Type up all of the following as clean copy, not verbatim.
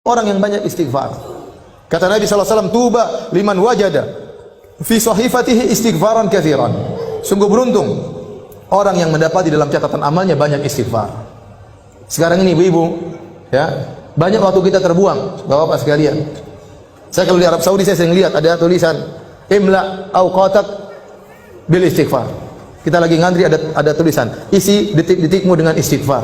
orang yang banyak istighfar. Kata Nabi SAW, tuba liman wajada fi sahifatihi istighfaran katsiran. Sungguh beruntung orang yang mendapati dalam catatan amalnya banyak istighfar. Sekarang ini ibu-ibu, ya, banyak waktu kita terbuang, bapak-bapak sekalian. Saya kalau di Arab Saudi saya sering lihat ada tulisan imla awqatak bil istighfar. Kita lagi ngantri ada tulisan isi detik-detikmu dengan istighfar.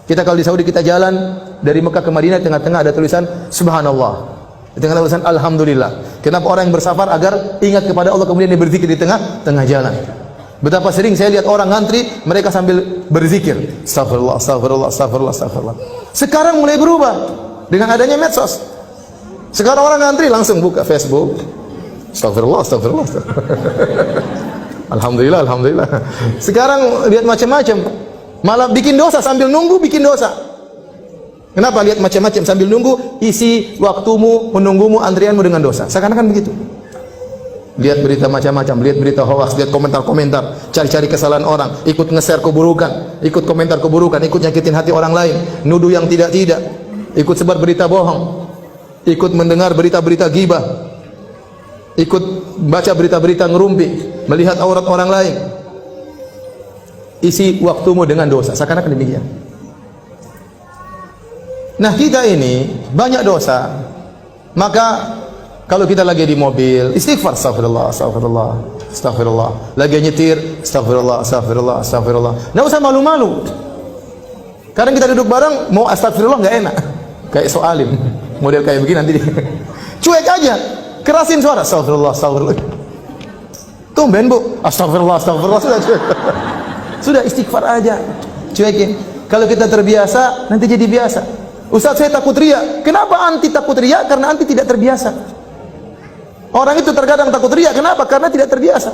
Kita kalau di Saudi kita jalan dari Mekah ke Madinah, tengah-tengah ada tulisan subhanallah. Di tengah tulisan alhamdulillah. Kenapa orang yang bersafar? Agar ingat kepada Allah, kemudian dia berzikir di tengah jalan. Betapa sering saya lihat orang ngantri, mereka sambil berzikir, astagfirullah, astagfirullah, astagfirullah, astagfirullah. Sekarang mulai berubah dengan adanya medsos. Sekarang orang ngantri langsung buka Facebook, astagfirullah, astagfirullah, astagfirullah. Alhamdulillah, alhamdulillah. Sekarang lihat macam-macam, malah bikin dosa sambil nunggu, bikin dosa. Kenapa lihat macam-macam sambil nunggu? Isi waktumu menunggumu, antrianmu dengan dosa. Seakan-akan begitu. Lihat berita macam-macam, lihat berita hoax, lihat komentar-komentar, cari-cari kesalahan orang, ikut nge-share keburukan, ikut komentar keburukan, ikut nyakitin hati orang lain, nuduh yang tidak-tidak, ikut sebar berita bohong, ikut mendengar berita-berita ghibah, ikut baca berita-berita ngerumpi, melihat aurat orang lain. Isi waktumu dengan dosa. Seakan-akan demikian. Nah, kita ini banyak dosa. Maka kalau kita lagi di mobil, istighfar, astagfirullah, astagfirullah, astagfirullah. Lagi nyetir, astagfirullah, astagfirullah, astagfirullah. Nggak usah malu-malu. Kadang kita duduk bareng, mau astagfirullah nggak enak. Kayak soalim, model kayak begini nanti. Cuek aja, kerasin suara, astagfirullah, astagfirullah. Tumben bu, astagfirullah, astagfirullah, sudah cuek. Sudah istighfar aja, cuekin. Kalau kita terbiasa, nanti jadi biasa. Ustaz, saya takut riya. Kenapa anti takut riya? Karena anti tidak terbiasa. Orang itu terkadang takut riya. Kenapa? Karena tidak terbiasa.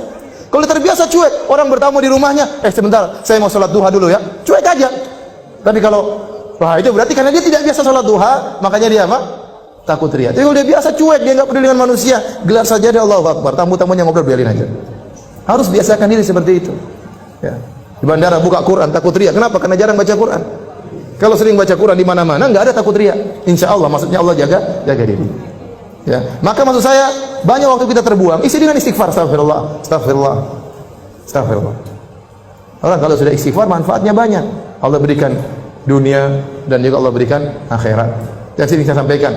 Kalau terbiasa cuek, orang bertamu di rumahnya, sebentar, saya mau sholat duha dulu ya. Cuek aja. Tapi kalau, wah itu berarti karena dia tidak biasa sholat duha, makanya dia apa? Takut riya. Tapi kalau dia biasa cuek, dia nggak peduli dengan manusia, gelar saja dia Allahu Akbar. Tamu-tamunya ngobrol, biarin aja. Harus biasakan diri seperti itu. Ya. Di bandara buka Quran, takut riya. Kenapa? Karena jarang baca Quran. Kalau sering baca Quran di mana-mana, nggak ada takut riya. Insya Allah, maksudnya Allah jaga diri. Ya, maka maksud saya banyak waktu kita terbuang, isi dengan istighfar, astagfirullah, astagfirullah, astagfirullah. Orang kalau sudah istighfar, manfaatnya banyak. Allah berikan dunia dan juga Allah berikan akhirat. Dan sering saya sampaikan,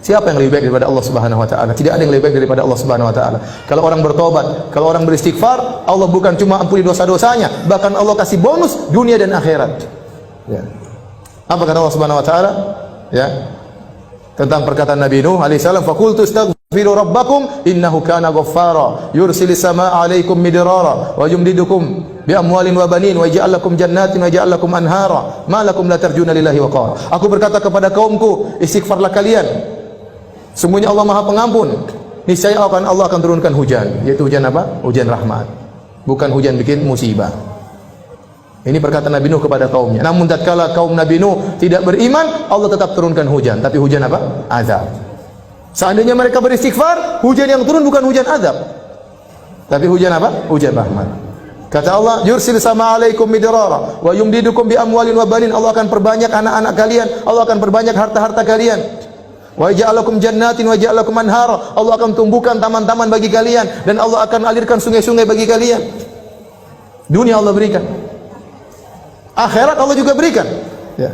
siapa yang lebih baik daripada Allah Subhanahu wa taala? Tidak ada yang lebih baik daripada Allah Subhanahu wa taala. Kalau orang bertobat, kalau orang beristighfar, Allah bukan cuma ampuni dosa-dosanya, bahkan Allah kasih bonus dunia dan akhirat. Ya. Apa kata Allah Subhanahu wa taala? Ya. Tentang perkataan Nabi Nuh alaihi salam, faqultu astaghfiru rabbakum innahu kana ghaffara yursilis samaa'a 'alaikum midrara wa yumdidukum bi amwalin wa banin wa yaj'al lakum jannatin wa yaj'al lakum anhara ma lakum la tarjuna lillahi waqara. Aku berkata kepada kaumku, istighfarlah kalian. Sungguhnya Allah Maha Pengampun. Niscaya Allah akan turunkan hujan, yaitu hujan apa? Hujan rahmat. Bukan hujan bikin musibah. Ini perkataan Nabi Nuh kepada kaumnya. Namun tatkala kaum Nabi Nuh tidak beriman, Allah tetap turunkan hujan. Tapi hujan apa? Azab. Seandainya mereka beristighfar, hujan yang turun bukan hujan azab, tapi hujan apa? Hujan rahmat. Kata Allah, yursil sama alaikum midrara wa yumdidukum bi amwalin wa banin. Allah akan perbanyak anak-anak kalian, Allah akan perbanyak harta-harta kalian. Wa ja'alakum jannatin wa ja'alakum anhara. Allah akan tumbuhkan taman-taman bagi kalian dan Allah akan alirkan sungai-sungai bagi kalian. Dunia Allah berikan, akhirat Allah juga berikan. Ya.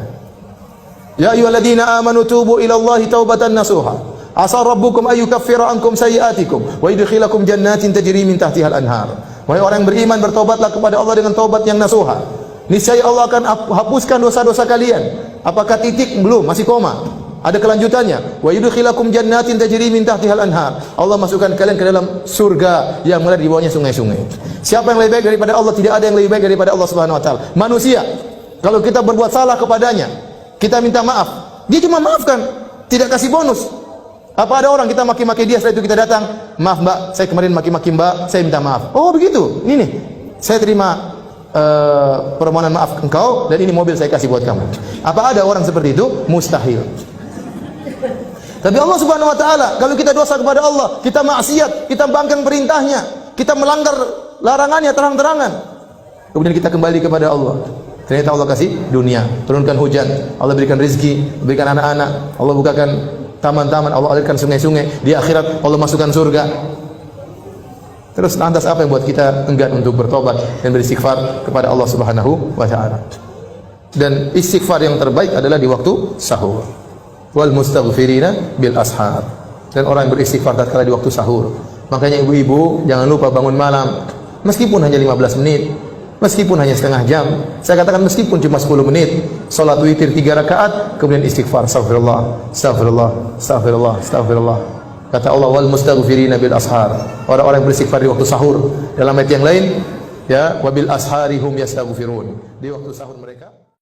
Ya ayyuhalladzina amanu tubu ila Allahi taubatan nasuha. Asa rabbukum ayyukaffira ankum sayyi'atikum wa yudkhilakum jannatin tajri min tahtiha al-anhar. Wahai orang yang beriman, bertobatlah kepada Allah dengan taubat yang nasuha. Niscaya Allah akan hapuskan dosa-dosa kalian. Apakah titik? Belum, masih koma. Ada kelanjutannya. Wa yudkhilakum jannatin tajri min tahtiha al-anhar. Allah masukkan kalian ke dalam surga yang mengalir di bawahnya sungai-sungai. Siapa yang lebih baik daripada Allah? Tidak ada yang lebih baik daripada Allah Subhanahu wa taala. Manusia, kalau kita berbuat salah kepadanya, kita minta maaf, dia cuma maafkan, tidak kasih bonus. Apa ada orang kita maki-maki dia, setelah itu kita datang, maaf mbak, saya kemarin maki-maki mbak, saya minta maaf. Oh begitu, ini nih, saya terima permohonan maaf engkau dan ini mobil saya kasih buat kamu. Apa ada orang seperti itu? Mustahil. Tapi Allah Subhanahu wa taala, kalau kita dosa kepada Allah, kita maksiat, kita bangkang perintahnya, kita melanggar larangannya terang-terangan, kemudian kita kembali kepada Allah, Ternyata Allah kasih dunia, turunkan hujan, Allah berikan rezeki, berikan anak-anak, Allah bukakan taman-taman, Allah alirkan sungai-sungai. Di akhirat Allah masukkan surga. Terus lantas apa yang buat kita enggan untuk bertobat dan beristighfar kepada Allah Subhanahu wa taala? Dan istighfar yang terbaik adalah di waktu sahur. Wal mustaghfirina bil ashar. Dan orang yang beristighfar tatkala di waktu sahur. Makanya ibu-ibu jangan lupa bangun malam, meskipun hanya 15 menit, meskipun hanya setengah jam. Saya katakan meskipun cuma 10 menit, salat witir 3 rakaat, kemudian istighfar, astagfirullah, astagfirullah, astagfirullah, astagfirullah. Kata Allah, wal mustaghfirina bil ashar. Orang-orang yang beristighfar di waktu sahur. Dalam ayat yang lain, ya, wabil asharihum yastaghfirun. Di waktu sahur mereka